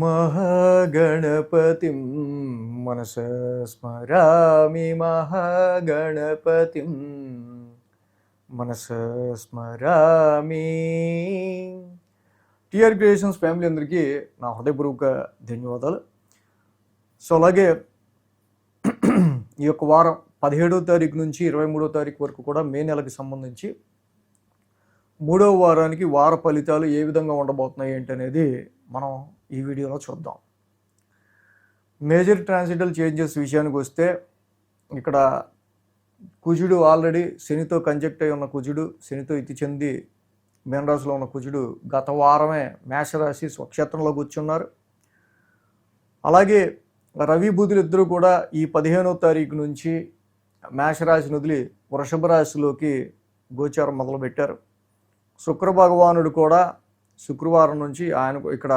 महागणपतिं मनसा स्मरामि महागणपतिं మనసా స్మరామి. TR creations family అందరికీ నా హృదయపూర్వక ధన్యవాదాలు. సో అలాగే ఈ యొక్క వారం 17వ తారీఖు నుంచి 23వ తారీఖు వరకు కూడా మే నెలకి సంబంధించి 3వ వారానికి వార ఫలితాలు ఏ విధంగా ఉండబోతున్నాయి ఏంటనేది మనం ఈ వీడియోలో చూద్దాం. మేజర్ ట్రాన్సిటల్ చేంజెస్ విషయానికి వస్తే ఇక్కడ కుజుడు ఆల్రెడీ శనితో కంజెక్ట్ అయి ఉన్న కుజుడు, శనితో ఇతి చెంది మీనరాశిలో ఉన్న కుజుడు గత వారమే మేషరాశి స్వక్షేత్రంలో కూర్చున్నారు. అలాగే రవి బుధులు ఇద్దరు కూడా ఈ 15వ తారీఖు నుంచి మేషరాశిని వదిలి వృషభ రాశిలోకి గోచారం మొదలుపెట్టారు. శుక్ర భగవానుడు కూడా శుక్రవారం నుంచి ఆయన ఇక్కడ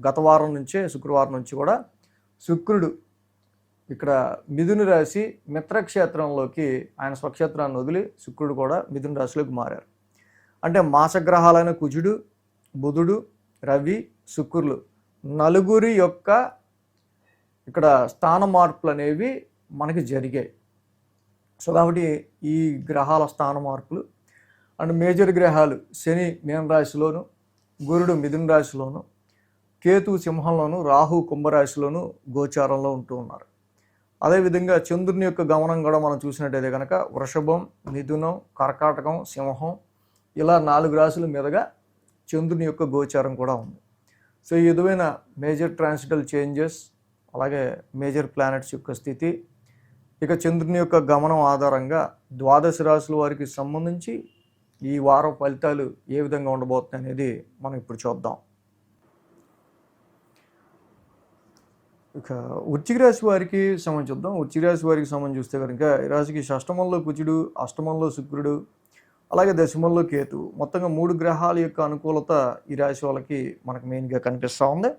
గత వారం నుంచే శుక్రవారం నుంచి కూడా శుక్రుడు ఇక్కడ మిథున రాశి మిత్రక్షేత్రంలోకి ఆయన స్వక్షేత్రాన్ని వదిలి శుక్రుడు కూడా మిథున రాశిలోకి మారారు. అంటే మాసగ్రహాలైన కుజుడు, బుధుడు, రవి, శుక్రులు నలుగురి యొక్క ఇక్కడ స్థాన మార్పులు అనేవి మనకి జరిగాయి. సో కాబట్టి ఈ గ్రహాల స్థాన మార్పులు అండ్ మేజర్ గ్రహాలు శని మీనరాశిలోను, గురుడు మిథున రాశిలోను, కేతు సింహంలోను, రాహు కుంభరాశిలోను గోచారంలో ఉంటూ ఉన్నారు. అదేవిధంగా చంద్రుని యొక్క గమనం కూడా మనం చూసినట్టయితే కనుక వృషభం, మిథునం, కర్కాటకం, సింహం ఇలా 4 రాశుల మీదుగా చంద్రుని యొక్క గోచారం కూడా ఉంది. సో ఈ విధమైన మేజర్ ట్రాన్సిటల్ చేంజెస్ అలాగే మేజర్ ప్లానెట్స్ యొక్క స్థితి, ఇక చంద్రుని యొక్క గమనం ఆధారంగా ద్వాదశ రాశుల వారికి సంబంధించి ఈ వారం ఫలితాలు ఏ విధంగా ఉండబోతున్నాయి అనేది మనం ఇప్పుడు చూద్దాం. ఇక వృశ్చిక రాశి వారికి సంబంధించి చూద్దాం. వృశ్చిక రాశి వారికి సంబంధించి చూస్తే కనుక ఈ రాశికి షష్టమంలో కుజుడు, అష్టమంలో శుక్రుడు, అలాగే దశమంలో కేతు, మొత్తంగా 3 గ్రహాల యొక్క అనుకూలత ఈ రాశి వాళ్ళకి మనకు మెయిన్గా కనిపిస్తూ ఉంది.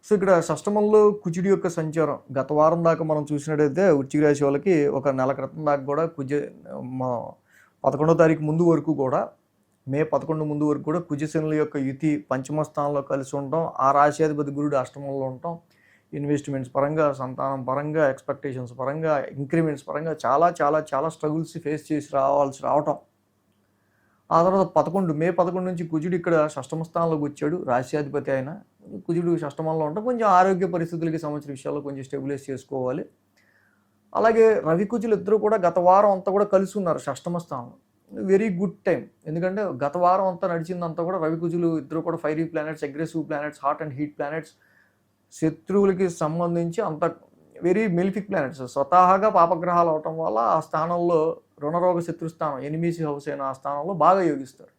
సో ఇక్కడ షష్టమంలో కుజుడి యొక్క సంచారం గత వారం దాకా మనం చూసినట్టయితే వృశ్చిక రాశి వాళ్ళకి ఒక నెల క్రితం దాకా కూడా 11వ తారీఖు ముందు వరకు కూడా మే 11 ముందు వరకు కూడా కుజశనుల యొక్క యుతి పంచమ స్థానంలో కలిసి ఉంటాం. ఆ రాశ్యాధిపతి గురుడు అష్టమంలో ఉంటాం. ఇన్వెస్ట్మెంట్స్ పరంగా, సంతానం పరంగా, ఎక్స్పెక్టేషన్స్ పరంగా, ఇంక్రిమెంట్స్ పరంగా చాలా చాలా చాలా స్ట్రగుల్స్ ఫేస్ చేసి రావటం. ఆ తర్వాత మే 11 నుంచి కుజుడు ఇక్కడ షష్టమ స్థానంలోకి వచ్చాడు. రాశ్యాధిపతి అయిన కుజుడు షష్టమంలో ఉంటాం. కొంచెం ఆరోగ్య పరిస్థితులకి సంబంధించిన విషయాల్లో కొంచెం స్టెబిలైజ్ చేసుకోవాలి. అలాగే రవి కుజులు ఇద్దరు కూడా గత వారం అంతా కూడా కలిసి ఉన్నారు షష్టమ స్థానంలో. Very good time. ఎందుకంటే గత వారం అంతా నడిచిందంతా కూడా రవి కుజులు ఇద్దరు కూడా fiery planets, aggressive planets, hot and heat planets, శత్రువులకి సంబంధించి అంత వెరీ మెలిఫిక్ ప్లానెట్స్. స్వతహాగా పాపగ్రహాలు అవటం వల్ల ఆ స్థానంలో రుణరోగ శత్రుస్థానం, ఎనిమీస్ హౌస్ అయిన ఆ స్థానంలో బాగా యోగిస్తారు.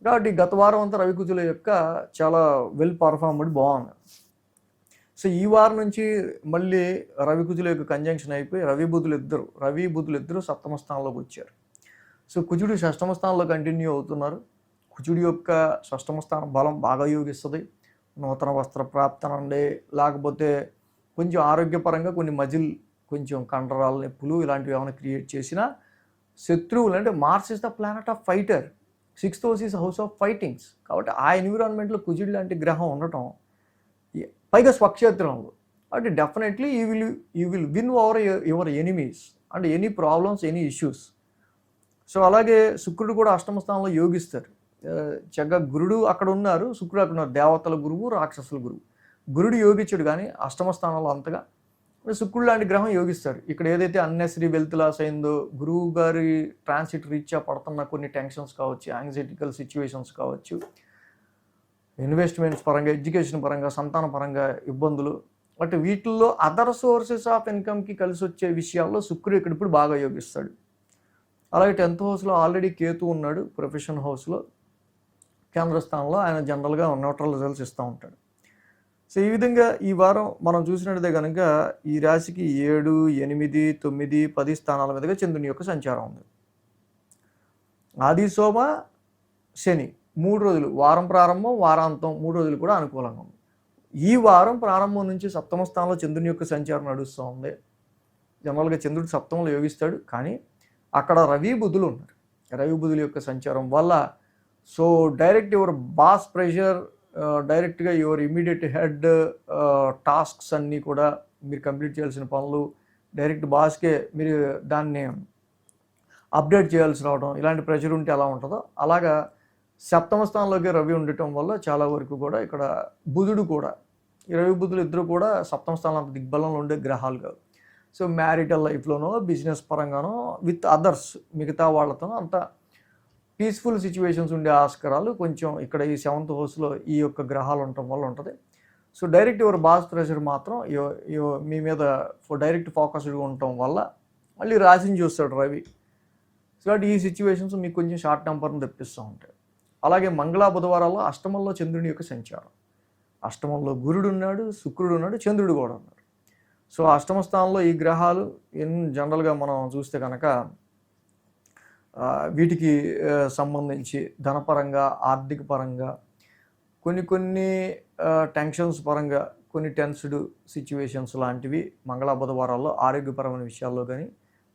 కాబట్టి గత వారం అంతా రవి కుజుల యొక్క చాలా వెల్ పర్ఫార్మ్డ్ బాగుంది. సో ఈ వారం నుంచి మళ్ళీ రవి కుజుల యొక్క కంజంక్షన్ అయిపోయి రవి బుధులు ఇద్దరు సప్తమ స్థానంలోకి వచ్చారు. సో కుజుడు షష్టమ స్థానంలో కంటిన్యూ అవుతున్నారు. కుజుడి యొక్క షష్టమ స్థానం బలం బాగా యోగిస్తుంది. నూతన వస్త్ర ప్రాప్తనండి, లేకపోతే కొంచెం ఆరోగ్యపరంగా కొన్ని కొంచెం కండరాల నొప్పులు ఇలాంటివి ఏమైనా క్రియేట్ చేసినా శత్రువులు, అంటే Mars is the planet of fighter, 6th house is house of fightings. కాబట్టి ఆ ఎన్విరాన్మెంట్లో కుజుడు లాంటి గ్రహం ఉండటం, పైగా స్వక్షేత్రంలో, అంటే definitely you will win over your enemies and any problems, any issues. So అలాగే శుక్రుడు కూడా అష్టమ స్థానంలో యోగిస్తారు. చక్కగా గురుడు అక్కడ ఉన్నారు, శుక్రుడు అక్కడ ఉన్నారు. దేవతల గురువు, రాక్షసుల గురువు. గురుడు యోగించడు కానీ అష్టమ స్థానంలో అంతగా. శుక్రుడు లాంటి గ్రహం యోగిస్తారు. ఇక్కడ ఏదైతే అన్నెసరీ వెల్త్ లాస్ అయిందో, గురువు గారి ట్రాన్సిట్ రీత్యా పడుతున్న కొన్ని టెన్షన్స్ కావచ్చు, యాంగ్జైటికల్ సిచ్యువేషన్స్ కావచ్చు, ఇన్వెస్ట్మెంట్స్ పరంగా, ఎడ్యుకేషన్ పరంగా, సంతాన పరంగా ఇబ్బందులు, బట్ వీటిల్లో అదర్ సోర్సెస్ ఆఫ్ ఇన్కమ్కి కలిసి వచ్చే విషయాల్లో శుక్రుడు ఇక్కడ ఇప్పుడు బాగా యోగిస్తాడు. అలాగే 10th హౌస్లో ఆల్రెడీ కేతు ఉన్నాడు. ప్రొఫెషన్ హౌస్లో కేంద్ర స్థానంలో ఆయన జనరల్గా న్యూట్రల్ రిజల్ట్స్ ఇస్తూ ఉంటాడు. సో ఈ విధంగా ఈ వారం మనం చూసినట్టయితే కనుక ఈ రాశికి 7, 8, 9, 10 స్థానాల మీదుగా చంద్రుని యొక్క సంచారం ఉంది. ఆది, సోమ, శని 3 రోజులు, వారం ప్రారంభం, వారాంతం 3 రోజులు కూడా అనుకూలంగా ఉంది. ఈ వారం ప్రారంభం నుంచి సప్తమ స్థానంలో చంద్రుని యొక్క సంచారం నడుస్తూ ఉంది. జనరల్గా చంద్రుడు సప్తమంలో యోగిస్తాడు, కానీ అక్కడ రవి బుధులు ఉన్నారు. రవి బుధుల యొక్క సంచారం వల్ల so direct your boss pressure డైరెక్ట్గా యువర్ ఇమీడియట్ హెడ్ టాస్క్స్ అన్నీ కూడా మీరు కంప్లీట్ చేయాల్సిన పనులు డైరెక్ట్ బాస్కే మీరు దాన్ని అప్డేట్ చేయాల్సి రావడం, ఇలాంటి ప్రెషర్ ఉంటే ఎలా ఉంటుందో అలాగా సప్తమ స్థానంలోకి రవి ఉండటం వల్ల చాలా వరకు కూడా ఇక్కడ బుధుడు కూడా, ఈ రవి బుధులు ఇద్దరు కూడా సప్తమ స్థానంలో అంత దిగ్బలంలో ఉండే గ్రహాలు కాదు. సో మ్యారిటల్ లైఫ్లోనో బిజినెస్ పరంగానో విత్ అదర్స్ మిగతా వాళ్ళతో అంత పీస్ఫుల్ సిచ్యువేషన్స్ ఉండే ఆస్కారాలు కొంచెం ఇక్కడ ఈ 7th హౌస్లో ఈ యొక్క గ్రహాలు ఉండటం వల్ల ఉంటుంది. So direct your boss pressure మాత్రం మీ మీద డైరెక్ట్ ఫోకస్డ్గా ఉండటం వల్ల మళ్ళీ రాశిని చూస్తాడు రవి. సో ఈ సిచ్యువేషన్స్ మీకు కొంచెం షార్ట్ టెంపర్ని తెప్పిస్తూ ఉంటాయి. అలాగే మంగళ బుధవారాల్లో అష్టమంలో చంద్రుని యొక్క సంచారం, అష్టమంలో గురుడు ఉన్నాడు, శుక్రుడు ఉన్నాడు, చంద్రుడు కూడా ఉన్నాడు. సో అష్టమ స్థానంలో ఈ గ్రహాలు జనరల్గా మనం చూస్తే కనుక వీటికి సంబంధించి ధనపరంగా, ఆర్థిక పరంగా కొన్ని టెన్షన్స్ పరంగా కొన్ని టెన్స్డ్ సిచ్యువేషన్స్ లాంటివి మంగళ బుధవారాల్లో ఆరోగ్యపరమైన విషయాల్లో కానీ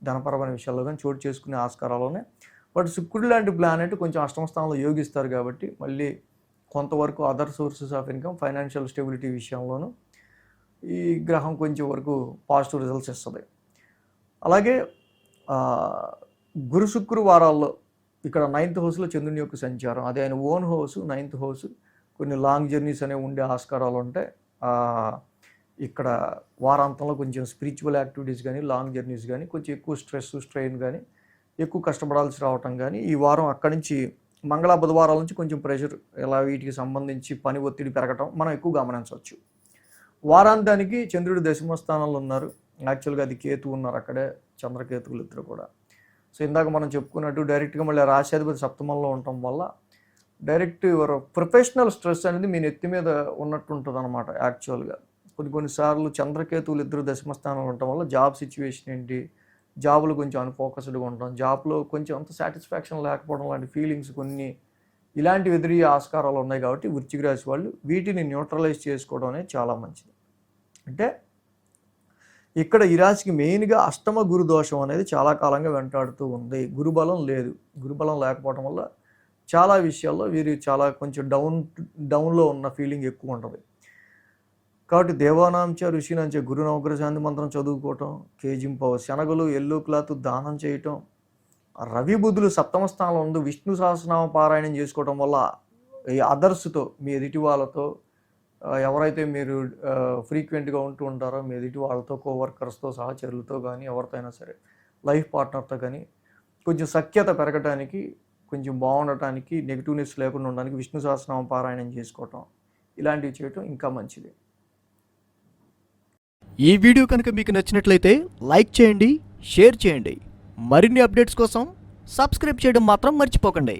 ధనపరమైన విషయాల్లో కానీ చోటు చేసుకునే ఆస్కారాల్లోనే. బట్ శుక్రుడు లాంటి ప్లానెట్ కొంచెం అష్టమ స్థానంలో యోగిస్తారు కాబట్టి మళ్ళీ కొంతవరకు other sources of income, financial stability విషయంలోనూ ఈ గ్రహం కొంచెం వరకు పాజిటివ్ రిజల్ట్స్ ఇస్తుంది. అలాగే గురు శుక్రవారాల్లో ఇక్కడ 9th హౌస్లో చంద్రుని యొక్క సంచారం, అదే ఆయన ఓన్ హౌస్ 9th హౌస్, కొన్ని లాంగ్ జర్నీస్ అనేవి ఉండే ఆస్కారాలు ఉంటాయి. ఇక్కడ వారాంతంలో కొంచెం స్పిరిచువల్ యాక్టివిటీస్ కానీ, లాంగ్ జర్నీస్ కానీ, కొంచెం ఎక్కువ స్ట్రెస్ స్ట్రెయిన్ కానీ, ఎక్కువ కష్టపడాల్సి రావటం కానీ, ఈ వారం అక్కడి నుంచి మంగళ బుధవారాల నుంచి కొంచెం ప్రెషర్ ఇలా వీటికి సంబంధించి పని ఒత్తిడి పెరగటం మనం ఎక్కువ గమనించవచ్చు. వారాంతానికి చంద్రుడు 10వ స్థానంలో ఉన్నారు. యాక్చువల్గా అది కేతు ఉన్నారు అక్కడే, చంద్రకేతువులు ఇద్దరు కూడా. సో ఇందాక మనం చెప్పుకున్నట్టు డైరెక్ట్గా మళ్ళీ రాశ్యాధిపతి సప్తమంలో ఉండటం వల్ల డైరెక్ట్ ప్రొఫెషనల్ స్ట్రెస్ అనేది మీ నెత్తి మీద ఉన్నట్టు ఉంటుంది అనమాట. యాక్చువల్గా కొన్నిసార్లు చంద్రకేతువులు ఇద్దరు 10వ స్థానంలో ఉండటం వల్ల జాబ్ సిచ్యువేషన్ ఏంటి, జాబ్లో కొంచెం అన్ఫోకస్డ్గా ఉండడం, జాబ్లో కొంచెం అంత సాటిస్ఫాక్షన్ లేకపోవడం లాంటి ఫీలింగ్స్ కొన్ని ఇలాంటివి ఎదురయ్యే ఆస్కారాలు ఉన్నాయి. కాబట్టి వృశ్చిక రాశి వాళ్ళు వీటిని న్యూట్రలైజ్ చేసుకోవడం అనేది చాలా మంచిది. అంటే ఇక్కడ ఈ రాశికి మెయిన్గా అష్టమ గురు దోషం అనేది చాలా కాలంగా వెంటాడుతూ ఉంది. గురుబలం లేదు. గురుబలం లేకపోవడం వల్ల చాలా విషయాల్లో వీరు చాలా కొంచెం డౌన్లో ఉన్న ఫీలింగ్ ఎక్కువ ఉంటుంది. కాబట్టి దేవానాంచ ఋషినాంచ గురు నవగ్రహ శాంతి మంత్రం చదువుకోవటం, కేజింపవ శనగలు, ఎల్లో క్లాత్ దానం చేయటం, రవి బుధులు 7వ స్థానంలో ఉంది, విష్ణు సహస్రనామ పారాయణం చేసుకోవటం వల్ల ఈ అదర్స్తో మీ ఎదుటి వాళ్ళతో ఎవరైతే మీరు ఫ్రీక్వెంట్గా ఉంటూ ఉంటారో మీ ఎదుటి వాళ్ళతో, కోవర్కర్స్తో, సహచరులతో కానీ ఎవరితో అయినా సరే, లైఫ్ పార్ట్నర్తో కానీ కొంచెం సఖ్యత పెరగటానికి, కొంచెం బాగుండటానికి, నెగిటివ్నెస్ లేకుండా ఉండడానికి విష్ణు సహస్రనామ పారాయణం చేసుకోవటం ఇలాంటివి చేయటం ఇంకా మంచిది. ఈ వీడియో కనుక మీకు నచ్చినట్లయితే లైక్ చేయండి, షేర్ చేయండి. మరిన్ని అప్డేట్స్ కోసం సబ్స్క్రైబ్ చేయడం మాత్రం మర్చిపోకండి.